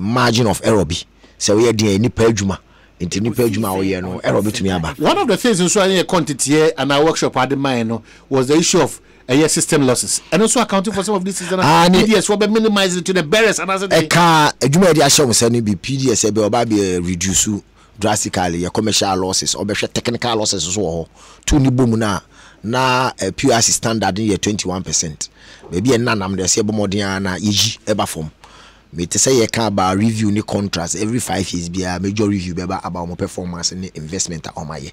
margin of error bi say we dey nipa adwuma enti nipa adwuma wo ye no error bitumi aba. One of the things in so any quantity here and our workshop at the mine no was the issue of system losses and also accounting for some of these PDS will be minimized to the barriers and as a car adwuma dey show say no be PDS be oba be reduce drastically your commercial losses or be technical losses so to ni bomu na PURC standard in 21%. Maybe a nanam de se bomodin na yeji eba form. me to say you can about review the contracts every 5 years be a major review about my performance and investment on my year.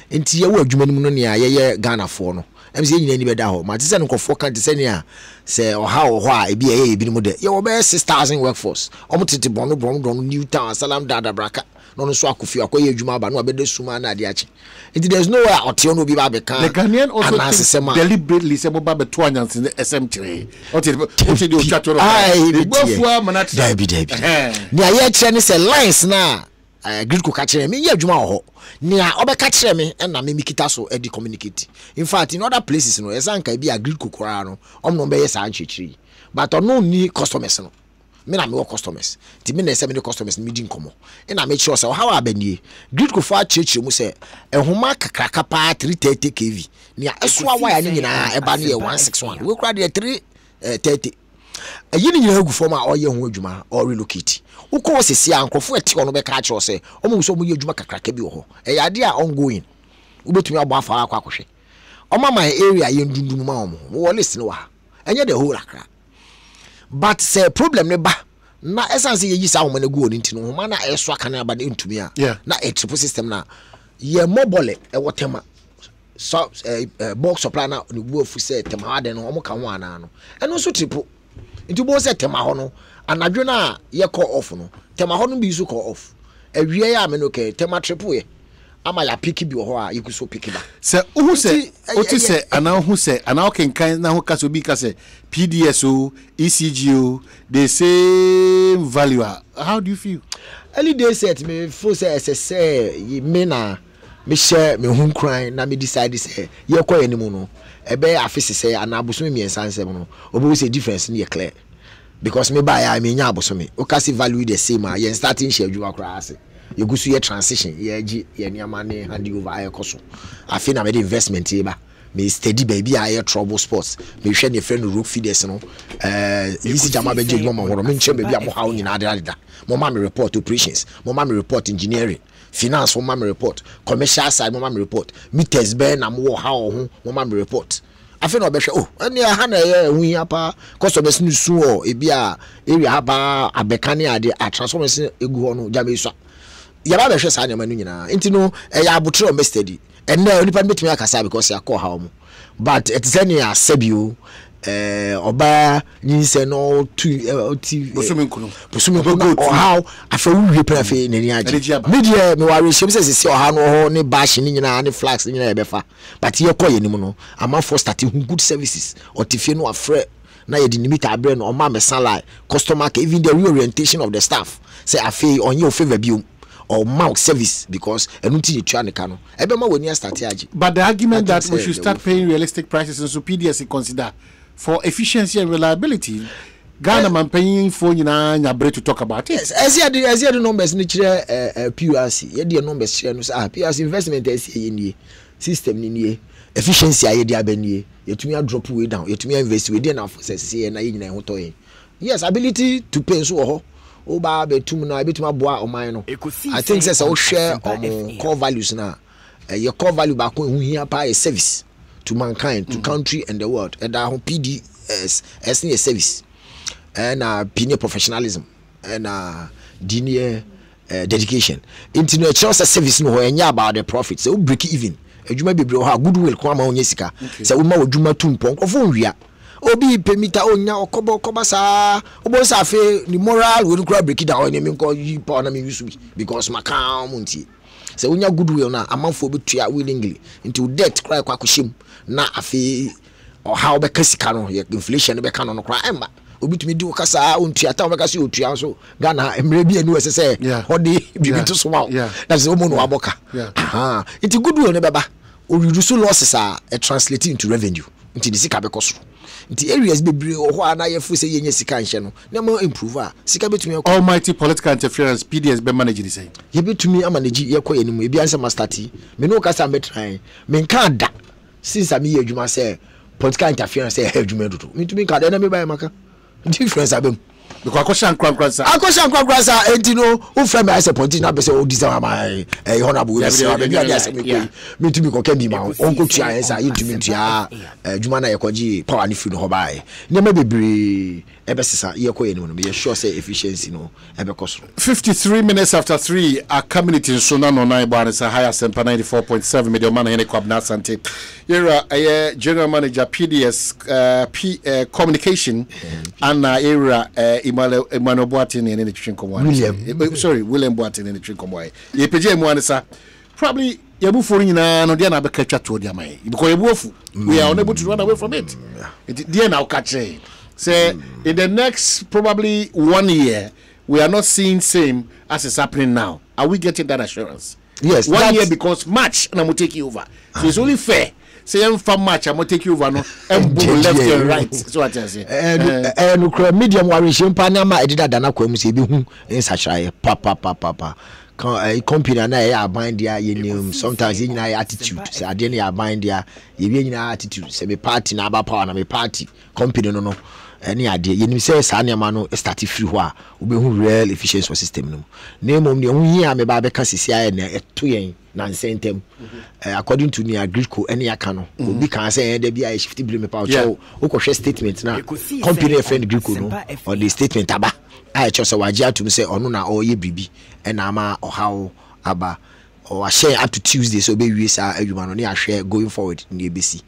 Into your work, you may Ghana for no. I'm saying any better home. My design for Cantisania say or how or why be a bit your best 6,000 workforce. Almost to Bono, Newtown, Salam Dada Braka. No so akufi akoye adwuma ba no abede suma na ade ache nti there's no way ote no bi ba be kan the Ghanaian also deliberately say mo ba be to anyans in the SM3 ote de o chat ro gbofua manat dabi ni aye kire ni say lines na grid ko ka kire me ye adwuma ho ni a obeka kire me na me mikita so e di communicate in fact in other places no esanka bi a grid ko kora no omno be ye sa anchechiri but ono ni customers no me na me work customers ti me na say me the customers me di nkomo e na make sure say how abanie grid ko fa chechire mu say ehoma kakraka pa 330 kV ni eso wire ni nyina e ba ne 161 we kura de 330 ayi ni nyina gu form a oye ho adwuma or relocate uko sesi ankofo eti ono be ka kire say omo so mo ye adwuma kakraka bi ho e yade a ongoing ubetumi abo afa akwa akohwe oma my area ye ndundum ma omo wo list no wa enye the whole akra. But say problem ne ba na essence ye yisa ho managu oni ntino ho na eso aka na ba ne ntumi a na a triple system na ye mobile e wotema so box supply na ne bu afu say tema ha de no omo ka ho ana no eno so triple nti bo say tema ho no anadwo na ye call off no tema ho no bi so call off awie ya me no ke tema triple ye ama ya pick bi ho a yekuso pick ba se who say oti say ana who say ana ken kan na ho ka so bi ka say PDSO ECGO the same value. How do you feel? Early day set me for say me na me share me hun cry na me decide say ye koye ni mu no e be afisi say ana aboso me ensensem no obo say difference ni clear because me buy I me nya aboso me o ka see value the same a ye starting share adwuma kra ase ye gusu ye transition ye gi ye niam ne hand over aye koso afi na me the investment e ba me steady baby aye trouble sports me hwe ne friend rook feeders no isi jama be gi mama horo me nche baby am hawo nyina adada mo ma me report operations mo ma me report engineering finance mo ma me report commercial side mo ma me report meters be na mo hawo ho mo ma me report afi na obehwe oh ene ha na ye hu ya pa customers ni su o e bia area ha ba abekane ade a transformers egu ho no jama iso yaba behwe sa nyama no nyina enti no ya abotro me steady and now only permit me akasa because ya call how but it's any asebio oba nyinse no bosomi kuno or how afa wi prefe nani age media me ware shim se se oha no ho ne bash ni nyina ne flags ni nyina e befa but ye call ye nim no ama for starting good services or tifie no afre na ye di limit abre no o ma me salary customer even the reorientation of the staff say afi on your favor bi or mouth service because enuti you try no ebe ma woni start age. But the argument that we should start paying realistic prices and so PDS consider for efficiency and reliability Ghana man paying for nya break to talk about it. Yes, as the numbers ni kire PRC ye the numbers share no say PRC investment ye system ni efficiency aye dia banie yetumi drop way down yetumi invest we dey na for say na ye nyina ho to yin. Yes, ability to pay so ho oba betum na betum aboa oman no I think say we share core values na your core value back hu hia pa a service to mankind to country and the world and that PDS as a service and pioneer professionalism and denier dedication into no chance service no enya about the profit so break even adwuma bebre ho goodwill kwa ma onye sika say we ma adwuma tumpon ofo nwia obi pemita onya okoba sa obo sa fe ni moral we nkura break down ni me nko yi pa na me use because maka munti se onya goodwill na amanfo betua willingly into debt cry kwa kushim na afi or how be kasika no inflation be kan no kra emba obi tumi di okasa ontua ta omeka se otua so Ghana emre bi enu ese se hodi bibi to so wow that's the woman waboka into goodwill ne beba o reduce losses translate into revenue into the sika be koso the areas bebre ho ana yefu se yenye sika nhye no na mo improve sika betumi almighty political interference PDS be manage the say ye betumi manage ye koye ni mu e bia nse masterty me no kasa me try me nka da since am ye adwuma say political interference say adwuma dodo me tumi nka da na me buy maka difference abem because akoshan krankrasa enti no who frame me as a politician na be say o deserve my honorable we say be bia dey say me tumi ko kebi ma onko tua say you tumi tua adwuma na ye koji power ni free no ho bai ne ma bebre ebesisa ye ko ye no be sure say efficiency no ebe koso 53 minutes after 3 our community in Sona no nine bar is a higher Asempa 94.7 media man here Kwabna Sante. Era general manager PDS communication and era Emmanuel Boatin in the Chinkomwa. Sorry, William Boatin in the Chinkomwa. Ye peje mo anisa probably yabu for nyina no dia na be catch to dia mai because yabu we are unable to run away from it. Dia now catch it. Say in the next probably 1 year we are not seeing same as is happening now. Are we getting that assurance? Yes. 1 year because match and I'm gonna take you over. So it's only fair. Say I'm from match, I'm gonna take you over no. And left and right. So what I say. And medium worry shimpa na ma edida dana kwa mu se bi hu insachai papa. Company na ya bind dia ye sometimes you na attitude say ade na ya bind dia ye bi nyina attitude say me party na aba power na me party company no any ade ye nim say sa niam no start free ho a obehu real efficiency system no na mom ne hu hia me ba be ka sisi aye na eto yen na nsentem according to near Greco any aka no obi kan say da bia 50 billion me power cho ukwohwe statement na company friend Greco no or the statement aba I chose waji atum say ono na oye bibi and ama how aba or share up to Tuesday so be we sa adwuma no na share going forward in the ABC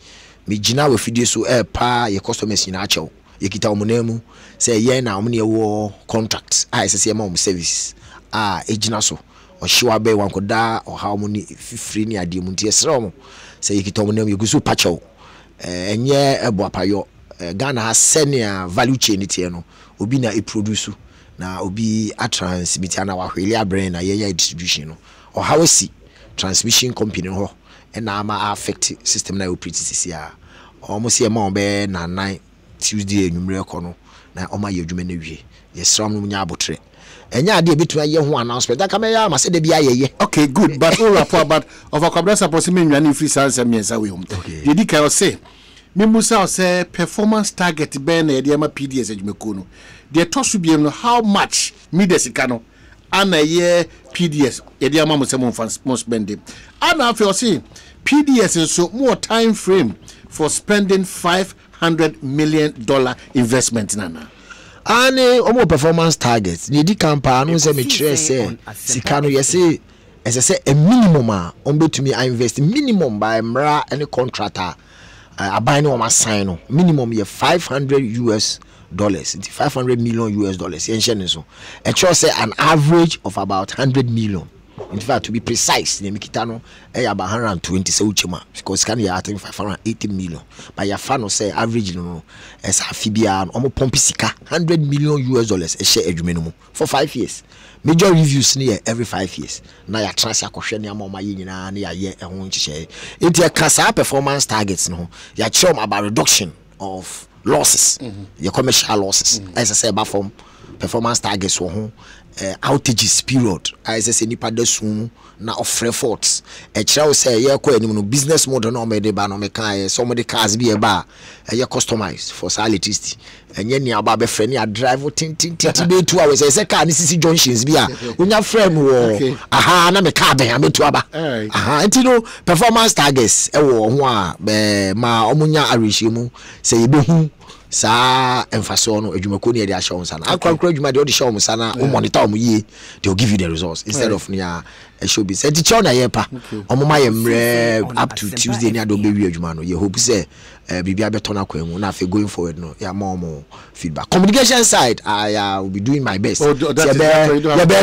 me gina we fidie so pa ye customers na achew ye kita omunemu say ye na omne wo contract I say ma service ejina so o shiwa be wan koda o how muni free ni ade mu ntie sere mo say ye kita omunemu ye gusu pachew enye ebo apayo Ghana has senior value chain tie no obi na e produce na obi a transmit na wa hwele brain na ye distribution no or how see transmission company ho and na ma affect system na operate sia almost here ma be na 9 Tuesday enumere ko no na o ma ye adwuma na wie ye sram no nya abotre enya ade betuma ye ho announcement that come ya ma se de bia ye okay good but all rapport but of a cabras approximate nwane free sans miensa we hom ye di kai o say me musa say performance target be na ye de ma PDS adwumako no the toss will be how much me the sikano and a year PDS Edia Mama Samon spending. And I feel see PDS and so more time frame for spending $500 million investment nana. And omo performance targets. Nidi kampa no say me tire say sikano yesi as I say a minimum on to me I invest minimum by mra any contractor I buy no my sign minimum ye $500 $500 million so a choice say an average of about 100 million. In fact, to be precise, ne mikitano about 120 so uchima because can you I think 580 million. But your fan say average no as afibia omo pompisika $100 million a share adwumenu for 5 years. Major reviews near every 5 years. Now ya transfer kwhwe ne amoma ye nyina na ya ye ehun nchiche. Enti kasa performance targets no ya chom about reduction of losses, your commercial losses. As I say about from performance targets or outages period. As I say nipa de soon na of efforts. A child say yeah no business model no me de ba no me kan some of the cars be a bar customized for electricity. And yen ni aba be friend ya drive tin be 2 hours. I say car ni sisi junctions be a unya frame wo aha na me car be to aba. Aha enti no performance targets e wo ho a be ma omunya arehyimu say be hu sa emfaso no adwumako ne de ahye won sana akwankro adwuma de o de hye won sana o monitor mo yie they will give you the results instead of near a show be say teacher na yepa omoma ye mre up to Tuesday ni ado be wi adwuma no ye hope say bibia beto na kwanmu na fe going forward no ya more feedback communication side I will be doing my best be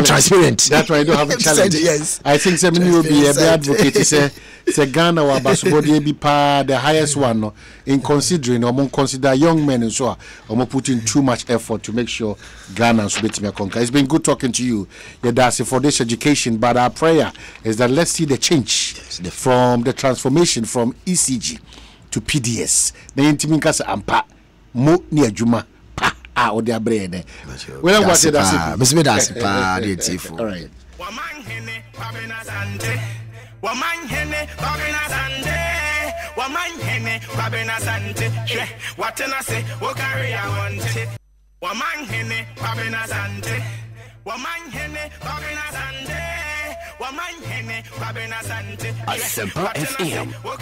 transparent that's why you don't have a challenge. Yes, I think some will be a advocate say Ghana wa basketball be pa the highest one no in considering or consider young men and so on putting too much effort to make sure Ghana will beat me conquer. It's been good talking to you. Yeah, that's it for this education, but our prayer is that let's see the change from the transformation from ECG to PDS. Na yintimi kasa ampa mo ni adwuma pa o de abrede. Well, what say that? Mr. That's pa the tifo. All right. Wamanhene babena sante. Wamanhene babena sante. Wamanhene babena sante. She watena say o carry I want it. Wamanhene babena sante. Wamanhene babena sante. Wamanhene babena sante. Asempa FM.